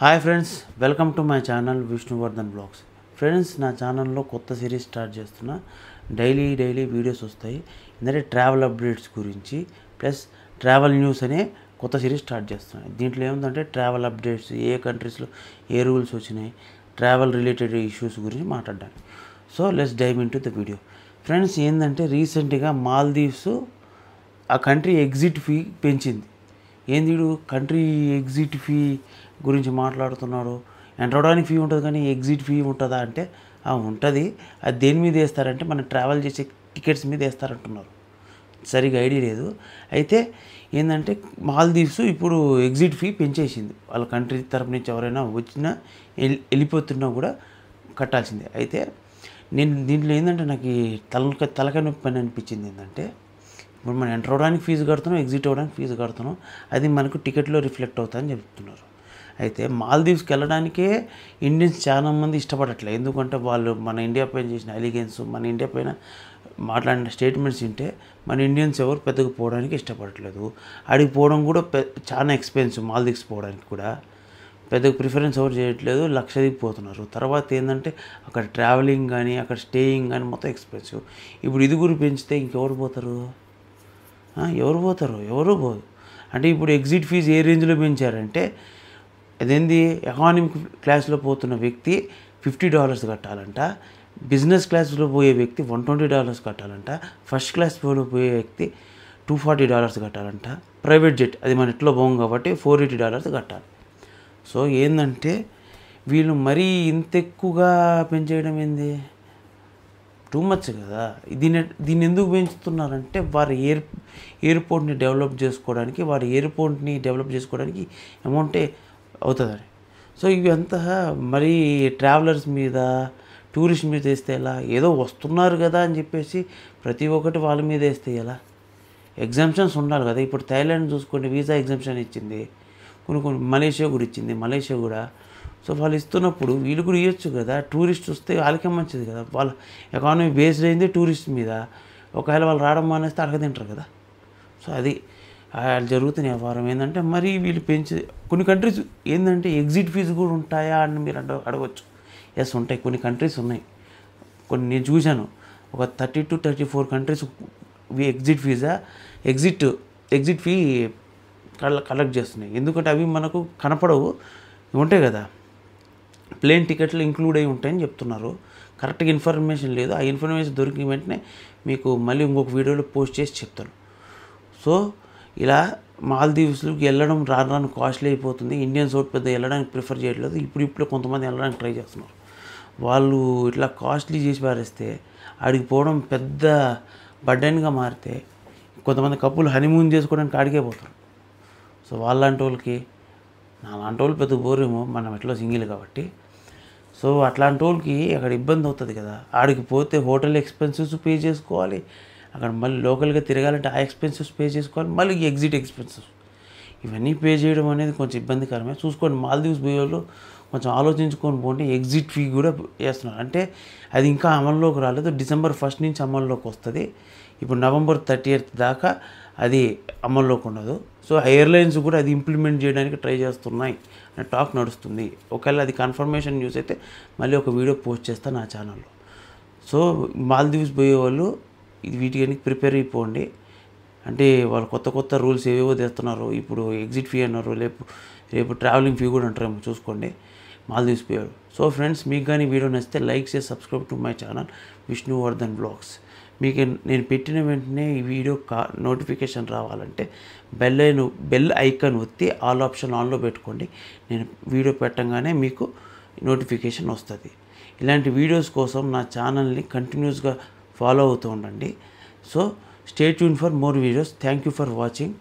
Hi friends, welcome to my channel Vishnuvardhan blogs. Friends, నా ఛానల్లో కొత్త సిరీస్ స్టార్ట్ చేస్తున్నా. డైలీ వీడియోస్ వస్తాయి. ఎందుకంటే ట్రావెల్ అప్డేట్స్ గురించి ప్లస్ ట్రావెల్ న్యూస్ అనే కొత్త సిరీస్ స్టార్ట్ చేస్తున్నాను. దీంట్లో ఏముందంటే ట్రావెల్ అప్డేట్స్, ఏ కంట్రీస్లో ఏ రూల్స్ వచ్చినాయి, ట్రావెల్ రిలేటెడ్ ఇష్యూస్ గురించి మాట్లాడడానికి. So let's dive into the video. Friends, ఏంటంటే రీసెంట్గా మాల్దీవ్స్ ఆ కంట్రీ ఎగ్జిట్ ఫీ పెంచింది. ఏంది కంట్రీ ఎగ్జిట్ ఫీ గురించి మాట్లాడుతున్నాడు. ఎంటర్ అవడానికి ఫీ ఉంటుంది కానీ ఎగ్జిట్ ఫీ ఉంటుందా అంటే ఉంటుంది. అది దేని మీద వేస్తారంటే మనం ట్రావెల్ చేసే టికెట్స్ మీద వేస్తారంటున్నారు. సరిగా ఐడియా లేదు. అయితే ఏంటంటే మాల్దీవ్స్ ఇప్పుడు ఎగ్జిట్ ఫీ పెంచేసింది. వాళ్ళ కంట్రీ తరపు నుంచి ఎవరైనా వచ్చినా వెళ్ళిపోతున్నా కూడా కట్టాల్సిందే. అయితే నేను దీంట్లో ఏంటంటే నాకు తలకాయ నొప్పి అని అనిపించింది. ఏంటంటే ఇప్పుడు మనం ఎంటర్ అవ్వడానికి ఫీజు కడుతున్నాం, ఎగ్జిట్ అవ్వడానికి ఫీజు కడుతున్నాం. అది మనకు టికెట్లో రిఫ్లెక్ట్ అవుతుందని చెప్తున్నారు. అయితే మాల్దీవ్స్కి వెళ్ళడానికే ఇండియన్స్ చాలామంది ఇష్టపడట్లేదు. ఎందుకంటే వాళ్ళు మన ఇండియా పైన చేసిన అలిగెన్స్, మన ఇండియా పైన మాట్లాడిన స్టేట్మెంట్స్ వింటే మన ఇండియన్స్ ఎవరు పెద్దగా పోవడానికి ఇష్టపడట్లేదు. అడిగి పోవడం కూడా చాలా ఎక్స్పెన్సివ్. మాల్దీవ్స్ పోవడానికి కూడా పెద్దగా ప్రిఫరెన్స్ ఎవరు చేయట్లేదు. లక్షదికి పోతున్నారు. తర్వాత ఏంటంటే అక్కడ ట్రావెలింగ్ కానీ అక్కడ స్టేయింగ్ కానీ మొత్తం ఎక్స్పెన్సివ్. ఇప్పుడు ఇది కూడా పెంచితే ఇంకెవరు పోతారు? ఎవరు పోదు. అంటే ఇప్పుడు ఎగ్జిట్ ఫీజు ఏ రేంజ్లో పెంచారంటే అదేంది, ఎకానమిక్ క్లాస్లో పోతున్న వ్యక్తి $50 కట్టాలంట, బిజినెస్ క్లాస్లో పోయే వ్యక్తి $120 కట్టాలంట, ఫస్ట్ క్లాస్లో పోయే వ్యక్తి $240 కట్టాలంట, ప్రైవేట్ జెట్ అది మన ఎట్లో పోం కాబట్టి $480 కట్టాలి. సో ఏంటంటే వీళ్ళు మరీ ఇంత ఎక్కువగా పెంచేయడం ఏంది, టూ మచ్ కదా. దీన్ని ఎందుకు పెంచుతున్నారంటే వారి ఎయిర్పోర్ట్ని డెవలప్ చేసుకోవడానికి అమౌంటే అవుతుందని. సో ఇవి అంతా మరీ ట్రావెలర్స్ మీద, టూరిస్ట్ మీద వేస్తే ఎలా? ఏదో వస్తున్నారు కదా అని చెప్పేసి ప్రతి ఒక్కటి వాళ్ళ మీద వేస్తే ఎలా? ఎగ్జామ్షన్స్ ఉండాలి కదా. ఇప్పుడు థాయిలాండ్ చూసుకోండి, వీసా ఎగ్జామ్షన్ ఇచ్చింది. కొన్ని మలేషియా కూడా ఇచ్చింది. మలేషియా కూడా సో వాళ్ళు ఇస్తున్నప్పుడు వీళ్ళు కూడా ఇవ్వచ్చు కదా. టూరిస్ట్ వస్తే వాళ్ళకే మంచిది కదా. వాళ్ళ ఎకానమీ బేస్డ్ అయింది టూరిస్ట్ మీద. ఒకవేళ వాళ్ళు రావడం మానేస్తే అడగతింటారు కదా. సో అది జరుగుతున్న వ్యవహారం. ఏంటంటే మరి వీళ్ళు కొన్ని కంట్రీస్ ఏంటంటే ఎగ్జిట్ ఫీజు కూడా ఉంటాయా అని మీరు అడగవచ్చు. ఎస్, ఉంటాయి. కొన్ని కంట్రీస్ ఉన్నాయి. కొన్ని నేను చూశాను. ఒక 30 to 34 countries exit fee collect చేస్తున్నాయి. ఎందుకంటే అవి మనకు కనపడవు, ఉంటాయి కదా, ప్లేన్ టికెట్లు ఇంక్లూడ్ అయి ఉంటాయని చెప్తున్నారు. కరెక్ట్గా ఇన్ఫర్మేషన్ లేదు. ఆ ఇన్ఫర్మేషన్ దొరికిన వెంటనే మీకు మళ్ళీ ఇంకొక వీడియోలో పోస్ట్ చేసి చెప్తాను. సో ఇలా మాల్దీవ్స్కి వెళ్ళడం రాను కాస్ట్లీ అయిపోతుంది. ఇండియన్స్ ఒకటి పెద్ద వెళ్ళడానికి ప్రిఫర్ చేయట్లేదు. ఇప్పుడు కొంతమంది వెళ్ళడానికి ట్రై చేస్తున్నారు. వాళ్ళు ఇట్లా కాస్ట్లీ చేసి పారేస్తే ఆడికి పోవడం పెద్ద బర్డెన్గా మారితే కొంతమంది కప్పులు హనీమూన్ చేసుకోవడానికి ఆడికే పోతారు. సో వాళ్ళంటి వాళ్ళకి, నాలాంటి వాళ్ళు పెద్ద బోరేమో, మనం ఎట్లా సింగిల్ కాబట్టి. సో అట్లాంటి వాళ్ళకి అక్కడ ఇబ్బంది అవుతుంది కదా. ఆడికి పోతే హోటల్ ఎక్స్పెన్సెస్ పే చేసుకోవాలి, అక్కడ మళ్ళీ లోకల్గా తిరగాలంటే ఆ ఎక్స్పెన్సెస్ పే చేసుకోవాలి, మళ్ళీ ఎగ్జిట్ ఎక్స్పెన్సెస్ ఇవన్నీ పే చేయడం అనేది కొంచెం ఇబ్బందికరమే. చూసుకోండి, మాల్దీవ్స్ పోయే వాళ్ళు కొంచెం ఆలోచించుకొని పోండి. ఎగ్జిట్ ఫీ కూడా వేస్తున్నారు. అంటే అది ఇంకా అమల్లోకి రాలేదు. December 1st నుంచి అమల్లోకి వస్తుంది. ఇప్పుడు November 30th దాకా అది అమల్లోకి ఉండదు. సో ఎయిర్లైన్స్ కూడా అది ఇంప్లిమెంట్ చేయడానికి ట్రై చేస్తున్నాయి అనే టాక్ నడుస్తుంది. ఒకవేళ అది కన్ఫర్మేషన్ న్యూస్ అయితే మళ్ళీ ఒక వీడియో పోస్ట్ చేస్తాను నా ఛానల్లో. సో మాల్దీవ్స్ పోయే వాళ్ళు వీటికి ప్రిపేర్ అయిపోండి. అంటే వాళ్ళు కొత్త రూల్స్ ఏవేవో తెస్తున్నారు. ఇప్పుడు ఎగ్జిట్ ఫీ అన్నారు, రేపు ట్రావెలింగ్ ఫీ కూడా అంటారేమో. చూసుకోండి మాల్దీవ్స్ పోయారు. సో ఫ్రెండ్స్, మీకు కానీ వీడియో నచ్చితే లైక్ చేసి subscribe to my channel Vishnuvardhan blogs. మీకు నేను పెట్టిన వెంటనే ఈ వీడియో నోటిఫికేషన్ రావాలంటే బెల్ ఐకాన్ ఒత్తి ఆల్ ఆప్షన్ ఆన్లో పెట్టుకోండి. నేను వీడియో పెట్టగానే మీకు నోటిఫికేషన్ వస్తుంది. ఇలాంటి వీడియోస్ కోసం నా ఛానల్ని కంటిన్యూస్గా ఫాలో అవుతూ ఉండండి. So stay tune for more videos. Thank you for watching.